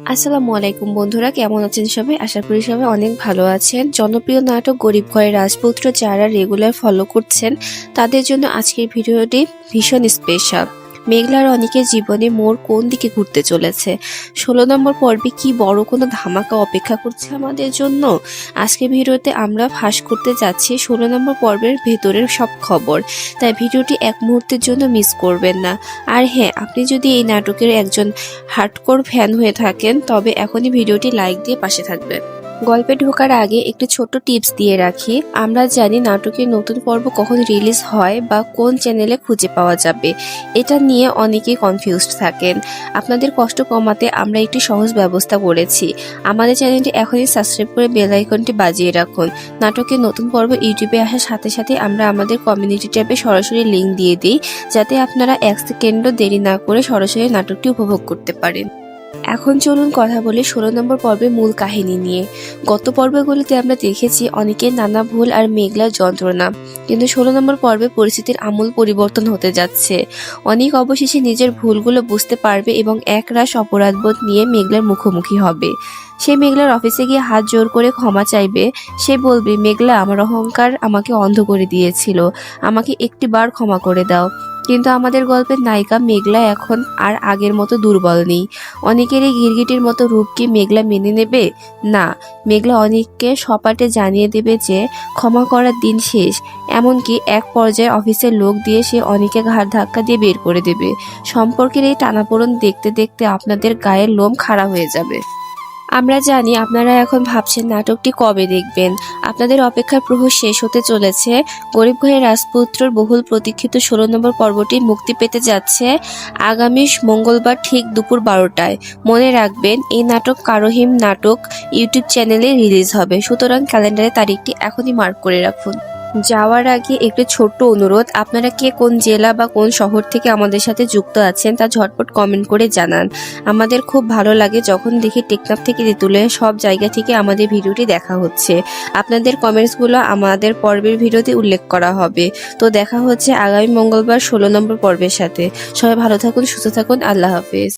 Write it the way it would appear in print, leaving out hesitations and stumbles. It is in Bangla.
আসসালামু আলাইকুম বন্ধুরা, কেমন আছেন সবাই? আশা করি সবাই অনেক ভালো আছেন। জনপ্রিয় নাটক গরিব ঘরের রাজপুত্র যারা রেগুলার ফলো করছেন তাদের জন্য আজকের ভিডিওটি ভীষণ স্পেশাল। মেঘলার অনেকের জীবনে মোড় কোন দিকে ঘুরতে চলেছে, 16 নম্বর পর্বে কি বড় কোনো ধামাকা অপেক্ষা করছে আমাদের জন্য? আজকের ভিডিওতে আমরা ফাঁস করতে যাচ্ছি 16 নম্বর পর্বের ভেতরের সব খবর, তাই ভিডিওটি এক মুহূর্তের জন্য মিস করবেন না। আর হ্যাঁ, আপনি যদি এই নাটকের একজন হার্ডকোর ফ্যান হয়ে থাকেন তবে এখনই ভিডিওটি লাইক দিয়ে পাশে থাকবেন। গল্পে ঢোকার আগে একটু ছোট্ট টিপস দিয়ে রাখি। আমরা জানি নাটকের নতুন পর্ব কখন রিলিজ হয় বা কোন চ্যানেলে খুঁজে পাওয়া যাবে, এটা নিয়ে অনেকেই কনফিউজড থাকেন। আপনাদের কষ্ট কমাতে আমরা একটি সহজ ব্যবস্থা করেছি। আমাদের চ্যানেলটি এখনই সাবস্ক্রাইব করে বেল আইকনটি বাজিয়ে রাখুন। নাটকের নতুন পর্ব ইউটিউবে আসার সাথে সাথে আমরা আমাদের কমিউনিটি ট্যাবে সরাসরি লিঙ্ক দিয়ে দিই, যাতে আপনারা 1 সেকেন্ডও দেরি না করে সরাসরি নাটকটি উপভোগ করতে পারেন। এখন চলুন কথা বলি 16 নম্বর পর্বের মূল কাহিনী নিয়ে। গত পর্বগুলিতে আমরা দেখেছি অনেকের নানা ভুল আর মেঘলার যন্ত্রণা, কিন্তু 16 নম্বর পর্বে পরিস্থিতির আমূল পরিবর্তন হতে যাচ্ছে। অনেক অবশেষে নিজের ভুলগুলো বুঝতে পারবে এবং একরাশ অপরাধবোধ নিয়ে মেঘলার মুখোমুখি হবে। সে মেঘলার অফিসে গিয়ে হাত জোর করে ক্ষমা চাইবে। সে বলবে, মেঘলা, আমার অহংকার আমাকে অন্ধ করে দিয়েছিল, আমাকে একটিবার ক্ষমা করে দাও। কিন্তু আমাদের গল্পের নায়িকা মেঘলা এখন আর আগের মতো দুর্বল নেই। অনেকের এই গিরগিটির মতো রূপ কি মেঘলা মেনে নেবে? না, মেঘলা অনেককে সপাটে জানিয়ে দেবে যে ক্ষমা করার দিন শেষ। এমনকি এক পর্যায়ে অফিসের লোক দিয়ে সে অনেকে ঘাড় ধাক্কা দিয়ে বের করে দেবে। সম্পর্কের এই টানাপোড়েন দেখতে দেখতে আপনাদের গায়ের লোম খাড়া হয়ে যাবে। আমরা জানি আপনারা এখন ভাবছেন নাটকটি কবে দেখবেন। আপনাদের অপেক্ষার প্রহর শেষ হতে চলেছে। গরিব ঘরের রাজপুত্রর বহুল প্রতীক্ষিত 16 নম্বর পর্বটি মুক্তি পেতে যাচ্ছে আগামী মঙ্গলবার ঠিক দুপুর 12টায়। মনে রাখবেন, এই নাটক কারোহিম নাটক ইউটিউব চ্যানেলে রিলিজ হবে, সুতরাং ক্যালেন্ডারে তারিখটি এখনই মার্ক করে রাখুন। যাওয়ার আগে একটু ছোট্ট অনুরোধ, আপনারা কে কোন জেলা বা কোন শহর থেকে আমাদের সাথে যুক্ত আছেন তা ঝটপট কমেন্ট করে জানান। আমাদের খুব ভালো লাগে যখন দেখি টেকনাফ থেকে তেঁতুলিয়া সব জায়গা থেকে আমাদের ভিডিওটি দেখা হচ্ছে। আপনাদের কমেন্টসগুলো আমাদের পর্বের ভিডিওতে উল্লেখ করা হবে। তো দেখা হচ্ছে আগামী মঙ্গলবার 16 নম্বর পর্বের সাথে। সবাই ভালো থাকুন, সুস্থ থাকুন, আল্লাহ হাফেজ।